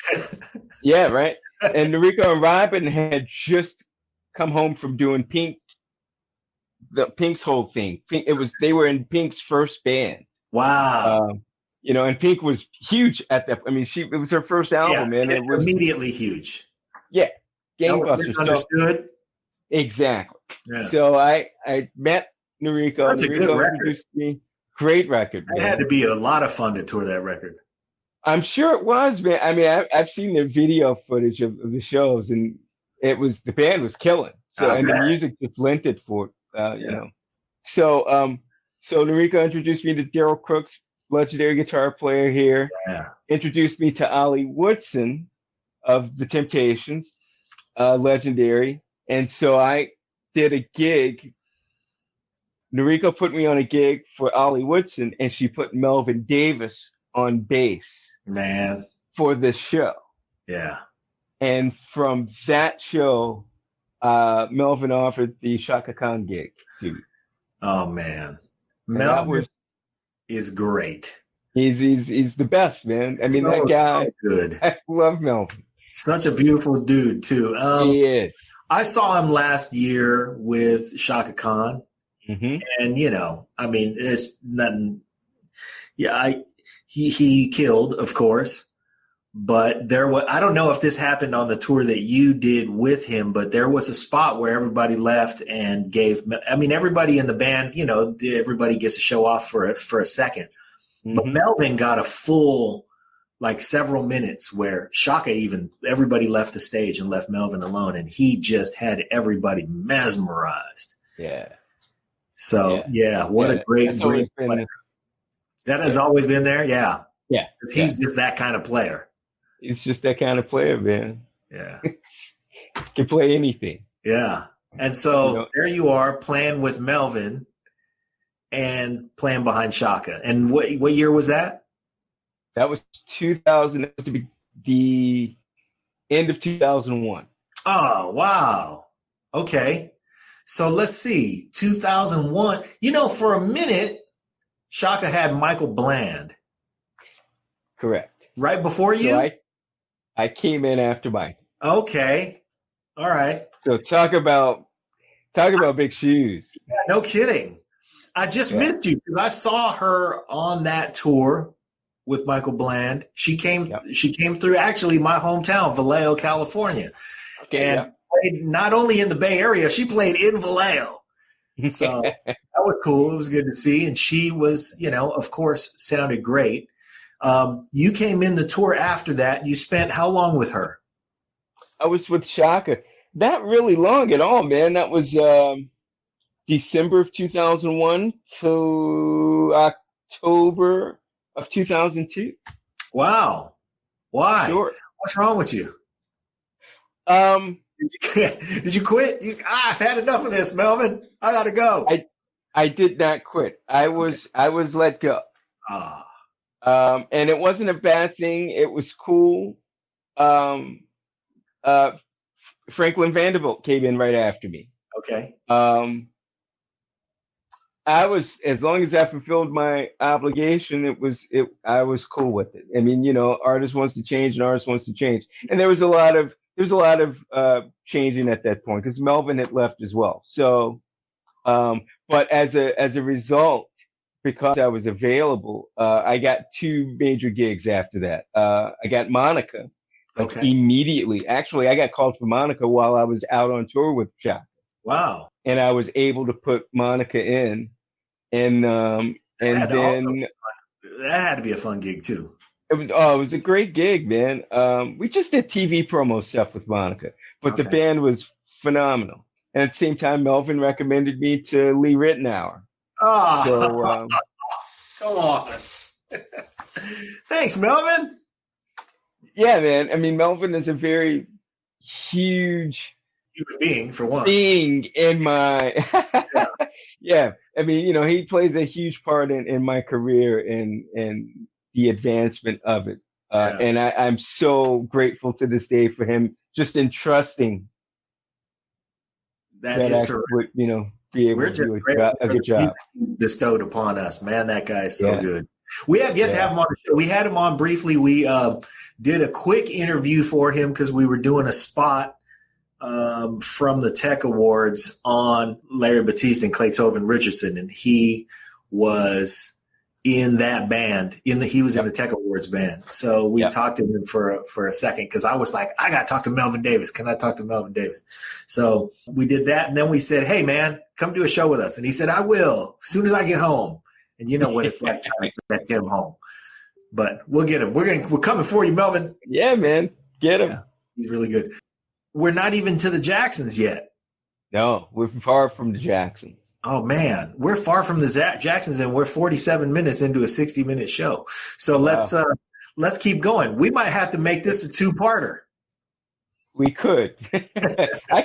S6: Yeah, right. And Noriko and Robin had just come home from doing Pink's whole thing. They were in Pink's first band.
S1: Wow.
S6: And Pink was huge at that. I mean, it was her first album,
S1: yeah,
S6: and it was
S1: immediately huge.
S6: gangbusters. So,
S1: Understood.
S6: exactly.
S1: Yeah.
S6: So I met Noriko.
S1: Such a good
S6: Noriko
S1: record.
S6: introduced me. Great record, man.
S1: It had to be a lot of fun to tour that record.
S6: I'm sure it was, man. I mean, I've seen the video footage of the shows, and the band was killing. So
S1: I
S6: and the
S1: bet.
S6: music just lent it for it, you know. So Noriko introduced me to Daryl Crooks, legendary guitar player here.
S1: Yeah.
S6: Introduced me to Ollie Woodson of The Temptations, legendary. And so I did a gig. Noriko put me on a gig for Ollie Woodson, and she put Melvin Davis on bass
S1: Man.
S6: for this show.
S1: Yeah.
S6: And from that show, Melvin offered the Shaka Khan gig to me.
S1: Oh, man.
S6: And that
S1: Melvin
S6: was
S1: is great.
S6: he's the best, man. I mean, that guy.
S1: So good.
S6: I love Melvin.
S1: Such a beautiful dude, too.
S6: He is.
S1: I saw him last year with Shaka Khan.
S6: Mm-hmm.
S1: And, I mean, it's nothing. Yeah, he killed, of course. But I don't know if this happened on the tour that you did with him, but there was a spot where everybody left and everybody in the band, everybody gets to show off for a second.
S6: Mm-hmm.
S1: But Melvin got a full, several minutes where everybody left the stage and left Melvin alone, and he just had everybody mesmerized.
S6: Yeah.
S1: So, what a great player. That has always been there? Yeah.
S6: Yeah.
S1: He's just that kind of player.
S6: He's just that kind of player, man.
S1: Yeah.
S6: Can play anything.
S1: Yeah. And so there you are playing with Melvin and playing behind Shaka. And what year was that?
S6: That was 2000. That was to be the end of 2001.
S1: Oh, wow. Okay. So let's see. 2001. For a minute, Shaka had Michael Bland.
S6: Correct.
S1: Right before you?
S6: So I came in after Mike.
S1: Okay. All right.
S6: So talk about big shoes.
S1: Yeah, no kidding. I just missed you because I saw her on that tour with Michael Bland. She came through actually my hometown, Vallejo, California.
S6: Okay.
S1: And played not only in the Bay Area, she played in Vallejo. So that was cool. It was good to see. And she was, of course, sounded great. You came in the tour after that. You spent how long with her?
S6: I was with Shaka. Not really long at all, man. That was December of 2001 to October of 2002.
S1: Wow. Why?
S6: Sure.
S1: What's wrong with you? Did you quit? I've had enough of this, Melvin. I gotta go.
S6: I did not quit. I was let go. And it wasn't a bad thing. It was cool. Franklin Vanderbilt came in right after me.
S1: Okay.
S6: As long as I fulfilled my obligation, I was cool with it. I mean, artist wants to change and artist wants to change. And there was a lot of changing at that point because Melvin had left as well. So, but as a result, because I was available, I got 2 major gigs after that. I got Monica immediately. Actually, I got called for Monica while I was out on tour with Chuck.
S1: Wow.
S6: And I was able to put Monica in. And that
S1: had to be a fun gig too.
S6: It was a great gig, man. We just did TV promo stuff with Monica, but the band was phenomenal. And at the same time, Melvin recommended me to Lee Ritenour.
S1: Oh,
S6: so,
S1: come on. Thanks, Melvin.
S6: Yeah, man. I mean, Melvin is a very huge
S1: human being, for one.
S6: Being in my yeah. I mean, he plays a huge part in my career and the advancement of it. And I'm so grateful to this day for him just entrusting
S1: that is true.
S6: Would, be able to do a good job
S1: bestowed upon us. Man, that guy is so good. We have yet to have him on the show. We had him on briefly. We did a quick interview for him because we were doing a spot from the Tech Awards on Larry Batiste and Claytoven Richardson, and he was in that band. He was in the Tech Awards band. So we talked to him for a second because I was like, I got to talk to Melvin Davis. Can I talk to Melvin Davis? So we did that, and then we said, hey, man, come do a show with us. And he said, I will, as soon as I get home. And you know what it's like trying to get him home. But we'll get him. We're coming for you, Melvin.
S6: Yeah, man. Get him.
S1: Yeah, he's really good. We're not even to the Jacksons yet.
S6: No, we're far from the Jacksons.
S1: Oh, man. We're far from the Jacksons, and we're 47 minutes into a 60-minute show. So let's keep going. We might have to make this a 2-parter.
S6: We could. I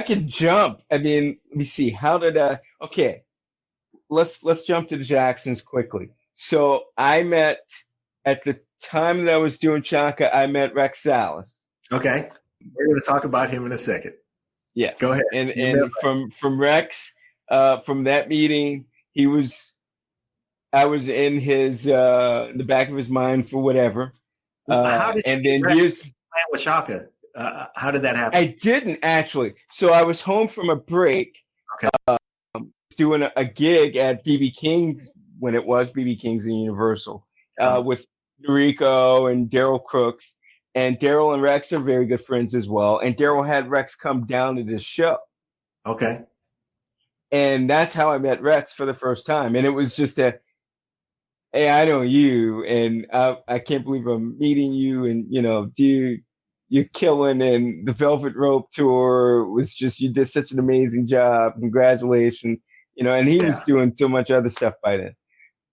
S6: can jump. I mean, let me see. How did I – okay. Let's jump to the Jacksons quickly. So I met at the time that I was doing Chaka, I met Rex Salas.
S1: Okay. We're going to talk about him in a second.
S6: Yes.
S1: Go ahead.
S6: And from Rex, from that meeting, I was in his the back of his mind for whatever.
S1: How did
S6: and
S1: you
S6: then years
S1: plan with Chaka? How did that happen?
S6: I didn't actually. So I was home from a break.
S1: Okay.
S6: Doing a gig at BB King's when it was BB King's and Universal with Noriko and Daryl Crooks. And Daryl and Rex are very good friends as well. And Daryl had Rex come down to this show.
S1: Okay.
S6: And that's how I met Rex for the first time. And it was just hey, I know you, and I can't believe I'm meeting you. And, dude, you're killing. And the Velvet Rope tour was just, you did such an amazing job. Congratulations. And he was doing so much other stuff by then.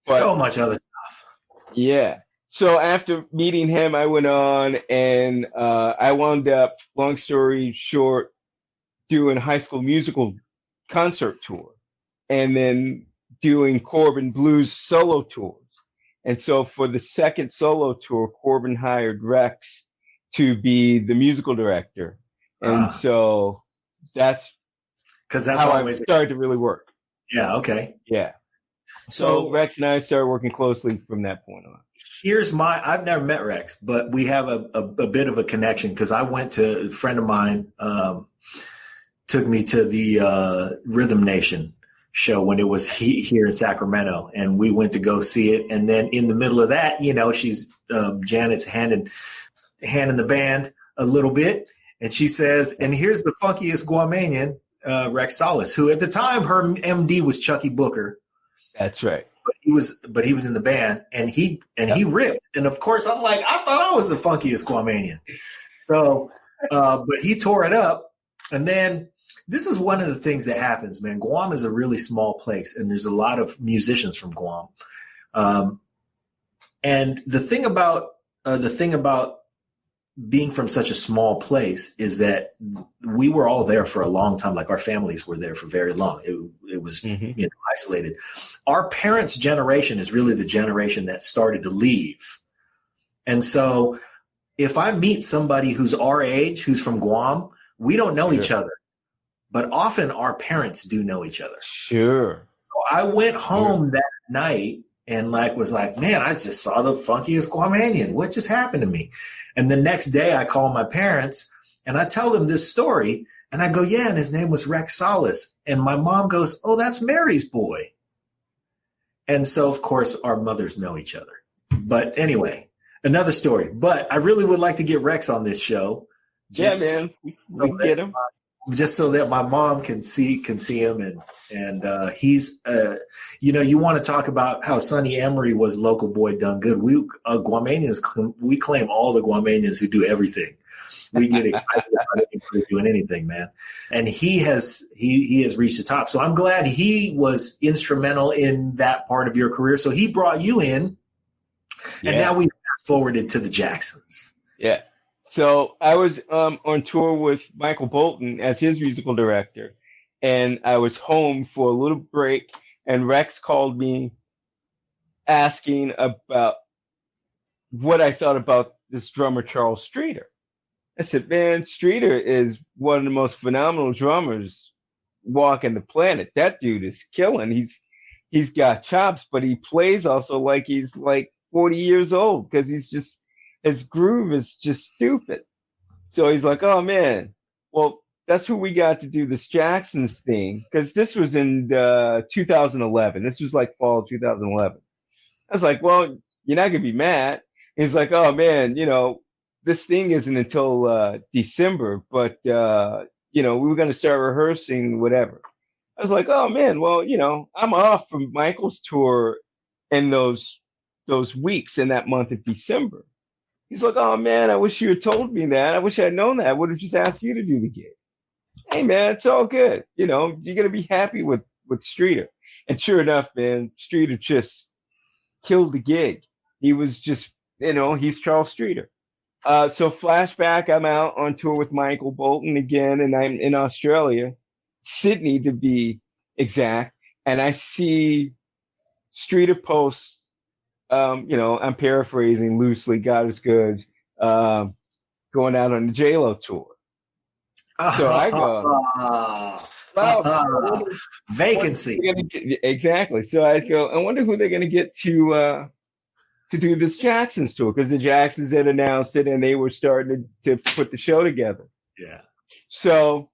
S1: So much other stuff.
S6: Yeah. So after meeting him, I went on and I wound up, long story short, doing High School Musical concert tour and then doing Corbin Blues solo tours. And so for the second solo tour, Corbin hired Rex to be the musical director. And so that's how I started to really work.
S1: Yeah. Okay.
S6: Yeah. So Rex and I started working closely from that point on.
S1: I've never met Rex, but we have a bit of a connection because I went to a friend of mine, took me to the Rhythm Nation show when it was here in Sacramento, and we went to go see it. And then in the middle of that, she's Janet's handing the band a little bit, and she says, and here's the funkiest Guamanian Rex Solis, who at the time her MD was Chucky Booker.
S6: That's right.
S1: But he was in the band, and he ripped. And of course, I'm like, I thought I was the funkiest Guamanian. So, but he tore it up. And then this is one of the things that happens, man. Guam is a really small place, and there's a lot of musicians from Guam. And the thing about being from such a small place is that we were all there for a long time. Like our families were there for very long. It was isolated. Our parents' generation is really the generation that started to leave. And so if I meet somebody who's our age, who's from Guam, we don't know each other, but often our parents do know each other.
S6: Sure.
S1: So I went home that night and was like, man, I just saw the funkiest Guamanian. What just happened to me? And the next day I call my parents and I tell them this story and I go, yeah, and his name was Rex Solis. And my mom goes, oh, that's Mary's boy. And so, of course, our mothers know each other. But anyway, another story. But I really would like to get Rex on this show.
S6: Man. We can get him.
S1: Just so that my mom can see him. And he's, you want to talk about how Sonny Emery was local boy done good. We Guamanians, we claim all the Guamanians who do everything. We get excited about anybody doing anything, man. And he has reached the top. So I'm glad he was instrumental in that part of your career. So he brought you in, and now we fast forwarded to the Jacksons.
S6: Yeah. So I was on tour with Michael Bolton as his musical director, and I was home for a little break, and Rex called me asking about what I thought about this drummer, Charles Streeter. I said, man, Streeter is one of the most phenomenal drummers walking the planet. That dude is killing. He's got chops, but he plays also like he's like 40 years old because his groove is just stupid. So he's like, oh man, well, that's who we got to do this Jacksons thing. Cause this was in 2011. This was like fall 2011. I was like, well, you're not gonna be mad. He's like, oh man, this thing isn't until December, but we were gonna start rehearsing, whatever. I was like, oh man, well, I'm off from Michael's tour in those weeks in that month of December. He's like, oh man, I wish you had told me that. I wish I had known that. I would have just asked you to do the gig. Hey man, it's all good. You're gonna be happy with Streeter. And sure enough, man, Streeter just killed the gig. He was just, he's Charles Streeter. So flashback, I'm out on tour with Michael Bolton again, and I'm in Australia, Sydney to be exact, and I see Streeter posts. I'm paraphrasing loosely. God is good. Going out on the J-Lo tour. So I go,
S1: vacancy.
S6: Exactly. So I go, I wonder who they're going to get to do this Jacksons tour, because the Jacksons had announced it and they were starting to put the show together.
S1: Yeah.
S6: So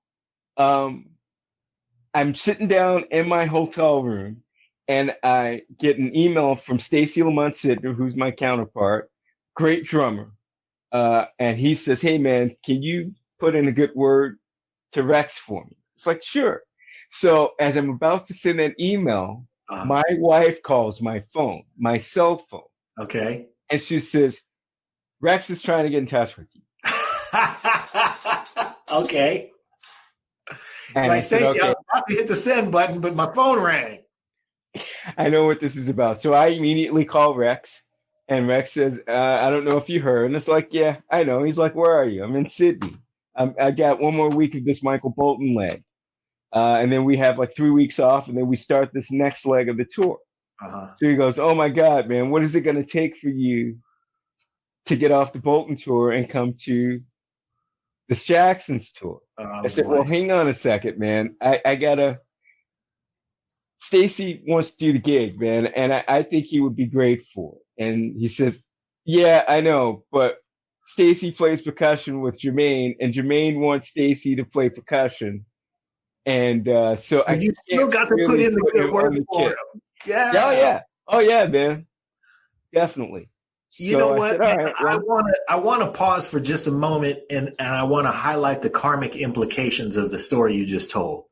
S6: I'm sitting down in my hotel room, and I get an email from Stacy Lamont Sidner, who's my counterpart, great drummer. And he says, hey, man, can you put in a good word to Rex for me? It's like, sure. So as I'm about to send that email, my wife calls my phone, my cell phone.
S1: Okay.
S6: And she says, Rex is trying to get in touch with you.
S1: Okay.
S6: And
S1: like, Stacy, I'm about to hit the send button, but my phone rang.
S6: I know what this is about. So I immediately call Rex, and Rex says, I don't know if you heard. And it's like, yeah, I know. He's like, where are you? I'm in Sydney. I got one more week of this Michael Bolton leg. And then we have like 3 weeks off, and then we start this next leg of the tour. So he goes, oh my God, man, what is it going to take for you to get off the Bolton tour and come to this Jacksons tour? I said, well, hang on a second, man. I gotta, Stacy wants to do the gig, man, and I think he would be great for it. And he says, yeah, I know, but Stacy plays percussion with Jermaine, and Jermaine wants Stacy to play percussion. And so I
S1: still got to put in the good work for him. Yeah.
S6: Oh yeah, man. Definitely.
S1: You know what? I want to pause for just a moment, and I want to highlight the karmic implications of the story you just told.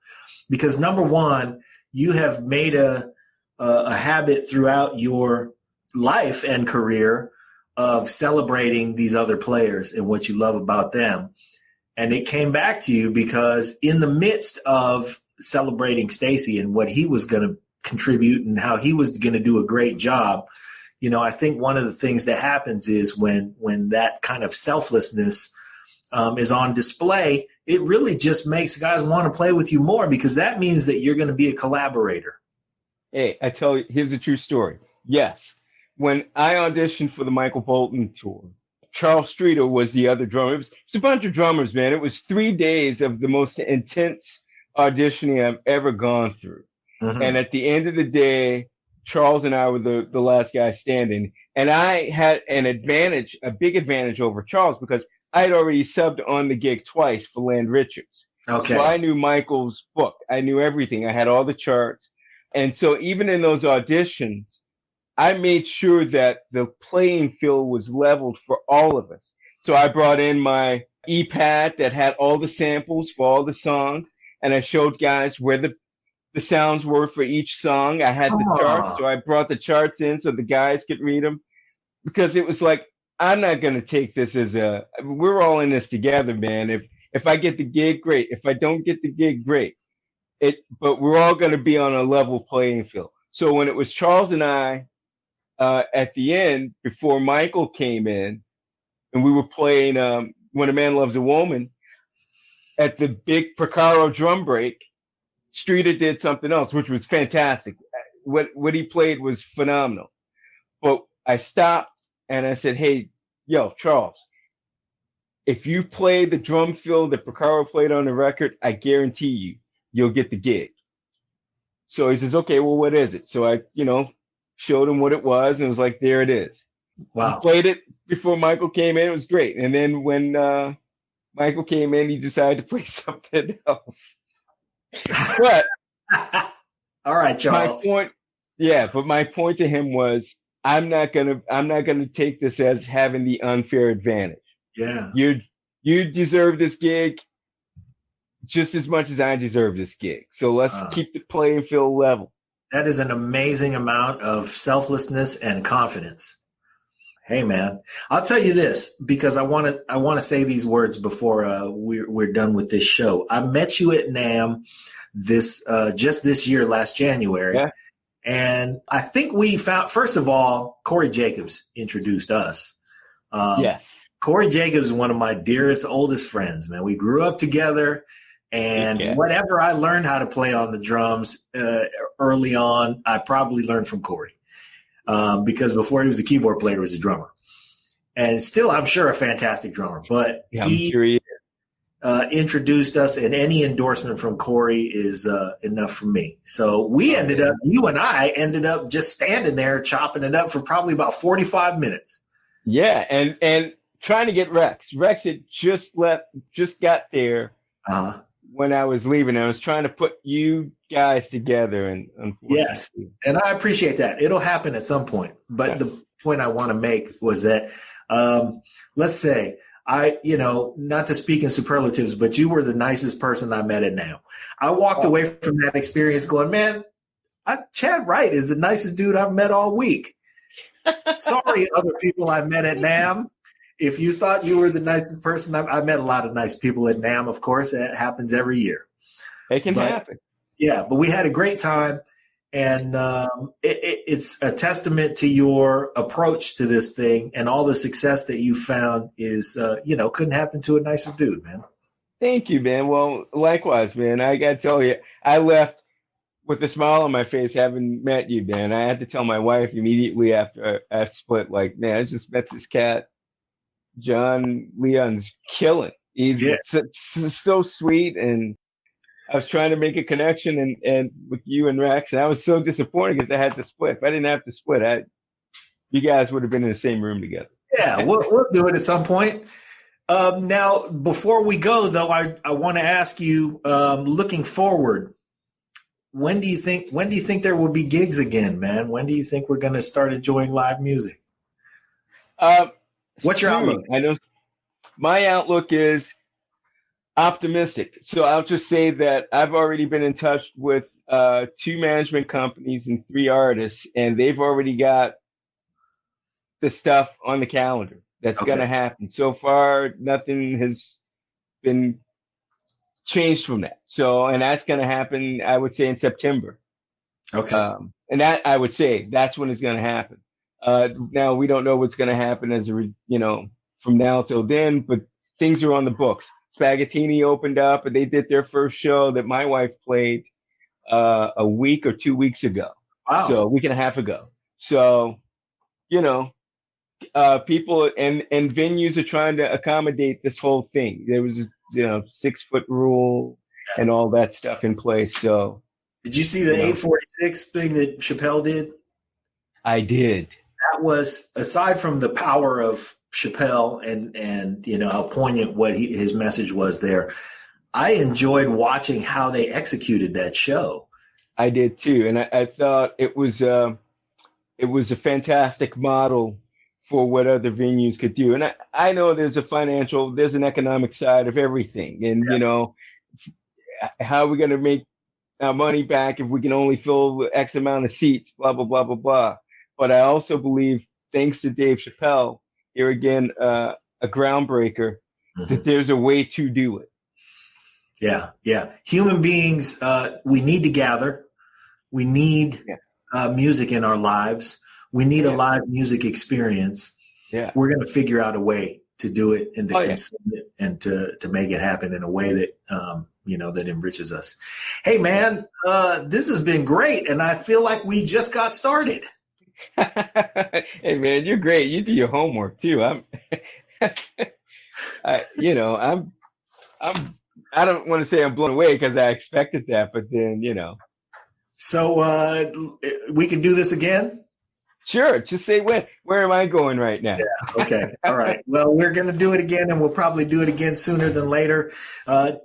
S1: because number one, you have made a habit throughout your life and career of celebrating these other players and what you love about them. And it came back to you because in the midst of celebrating Stacey and what he was going to contribute and how he was going to do a great job, I think one of the things that happens is when that kind of selflessness is on display, it really just makes guys want to play with you more, because that means that you're going to be a collaborator.
S6: Hey, I tell you, here's a true story. Yes. When I auditioned for the Michael Bolton tour, Charles Streeter was the other drummer. It was a bunch of drummers, man. It was 3 days of the most intense auditioning I've ever gone through. Mm-hmm. And at the end of the day, Charles and I were the last guy standing. And I had an advantage, a big advantage over Charles, because I had already subbed on the gig twice for Land Rickards.
S1: Okay.
S6: So I knew Michael's book. I knew everything. I had all the charts. And so even in those auditions, I made sure that the playing field was leveled for all of us. So I brought in my E-pad that had all the samples for all the songs, and I showed guys where the sounds were for each song. I had the charts, so I brought the charts in so the guys could read them, because it was like, I'm not going to take this as we're all in this together, man. If I get the gig, great. If I don't get the gig, great. But we're all going to be on a level playing field. So when it was Charles and I, at the end, before Michael came in, and we were playing When a Man Loves a Woman, at the big Porcaro drum break, Streeter did something else, which was fantastic. What he played was phenomenal. But I stopped and I said, hey, yo, Charles, if you play the drum fill that Porcaro played on the record, I guarantee you'll get the gig. So he says, okay, well, what is it? So I, showed him what it was, and it was like, there it is.
S1: Wow.
S6: He played it before Michael came in. It was great. And then when Michael came in, he decided to play something else. But
S1: all right, Charles.
S6: But my point to him was, I'm not gonna take this as having the unfair advantage.
S1: Yeah.
S6: You deserve this gig just as much as I deserve this gig. So let's keep the playing field level.
S1: That is an amazing amount of selflessness and confidence. Hey, man, I'll tell you this, because I want to say these words before we're done with this show. I met you at NAMM just this year, last January.
S6: Yeah.
S1: And I think we found, first of all, Corey Jacobs introduced us.
S6: Yes.
S1: Corey Jacobs is one of my dearest, oldest friends, man. We grew up together. And whatever I learned how to play on the drums early on, I probably learned from Corey, because before he was a keyboard player, he was a drummer, and still, I'm sure, a fantastic drummer. But he introduced us, and any endorsement from Corey is enough for me. So you and I ended up just standing there chopping it up for probably about 45 minutes.
S6: Yeah, and trying to get Rex. Rex had just got there. When I was leaving, I was trying to put you guys together, and
S1: yes, and I appreciate that. It'll happen at some point. But the point I want to make was that, let's say not to speak in superlatives, but you were the nicest person I met at NAMM. I walked away from that experience going, man, Chad Wright is the nicest dude I've met all week. Sorry, other people I met at NAMM. If you thought you were the nicest person, I met a lot of nice people at NAMM, of course. That happens every year.
S6: It can happen.
S1: Yeah, but we had a great time, and it's a testament to your approach to this thing, and all the success that you found is, couldn't happen to a nicer dude, man.
S6: Thank you, man. Well, likewise, man. I got to tell you, I left with a smile on my face having met you, man. I had to tell my wife immediately after I split, like, man, I just met this cat. Jon Leon's killing. He's so sweet, and I was trying to make a connection and with you and Rex, and I was so disappointed because I had to split. If I didn't have to split, you guys would have been in the same room together.
S1: Yeah, we'll do it at some point. Now, before we go, though, I want to ask you, looking forward, when do you think there will be gigs again, man? When do you think we're going to start enjoying live music? What's your outlook?
S6: I know my outlook is Optimistic. So I'll just say that I've already been in touch with 2 management companies and 3 artists, and they've already got the stuff on the calendar that's going to happen. So far, nothing has been changed from that. So, and that's going to happen, I would say, in September.
S1: Okay.
S6: And that, I would say, that's when it's going to happen. Now we don't know what's going to happen from now till then, but things are on the books. Spaghettini opened up and they did their first show that my wife played a week or 2 weeks ago.
S1: Wow.
S6: So a week and a half ago. So, people and venues are trying to accommodate this whole thing. There was 6-foot rule and all that stuff in place. So
S1: did you see the 846 thing that Chappelle did?
S6: I did.
S1: That was, aside from the power of Chappelle and how poignant what his message was there, I enjoyed watching how they executed that show.
S6: I did too, and I thought it was a fantastic model for what other venues could do. And I know there's an economic side of everything, and how are we going to make our money back if we can only fill X amount of seats? Blah blah blah blah blah. But I also believe, thanks to Dave Chappelle, here again, a groundbreaker, that there's a way to do it.
S1: Yeah. Human beings, we need to gather. We need music in our lives. We need a live music experience. Yeah. We're going to figure out a way to do it and to consume it and to make it happen in a way that, that enriches us. Hey, man, this has been great. And I feel like we just got started.
S6: Hey man, you're great. You do your homework too. I don't want to say I'm blown away because I expected that, but then
S1: So we can do this again.
S6: Sure. Just say when. Where am I going right now?
S1: Yeah. Okay. All right. Well, we're going to do it again, and we'll probably do it again sooner than later.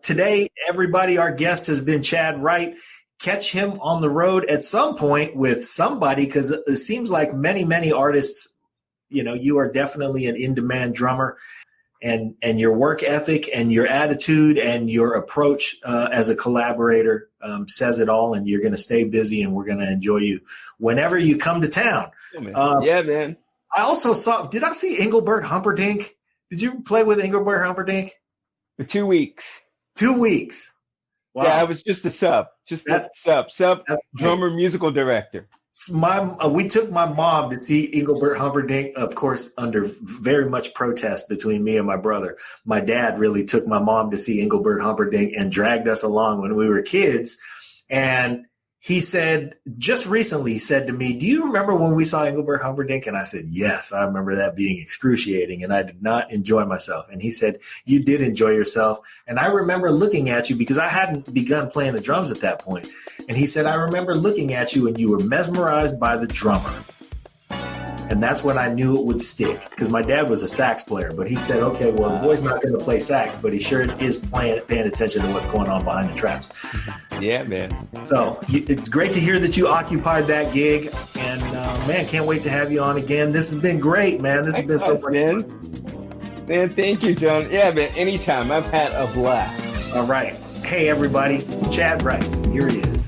S1: Today, everybody, our guest has been Chad Wright. Catch him on the road at some point with somebody, because it seems like many artists, you are definitely an in-demand drummer, and your work ethic and your attitude and your approach as a collaborator says it all, and you're going to stay busy, and we're going to enjoy you whenever you come to town.
S6: Yeah, man.
S1: I also did I see Engelbert Humperdinck? Did you play with Engelbert Humperdinck?
S6: For 2 weeks.
S1: 2 weeks. Wow.
S6: Yeah, I was just a sub, drummer, musical director.
S1: We took my mom to see Engelbert Humperdinck, of course, under very much protest between me and my brother. My dad really took my mom to see Engelbert Humperdinck and dragged us along when we were kids. And he said, just recently, he said to me, "Do you remember when we saw Engelbert Humperdinck?" And I said, "Yes, I remember that being excruciating, and I did not enjoy myself." And he said, "You did enjoy yourself." And I remember looking at you, because I hadn't begun playing the drums at that point. And he said, "I remember looking at you and you were mesmerized by the drummer." And that's when I knew it would stick, because my dad was a sax player. But he said, okay, well, the boy's not going to play sax, but he sure is paying attention to what's going on behind the traps.
S6: Yeah, man.
S1: So it's great to hear that you occupied that gig. And, man, can't wait to have you on again. This has been great, man. This has been so much fun.
S6: Man, thank you, John. Yeah, man, anytime. I've had a blast.
S1: All right. Hey, everybody. Chad Wright. Here he is.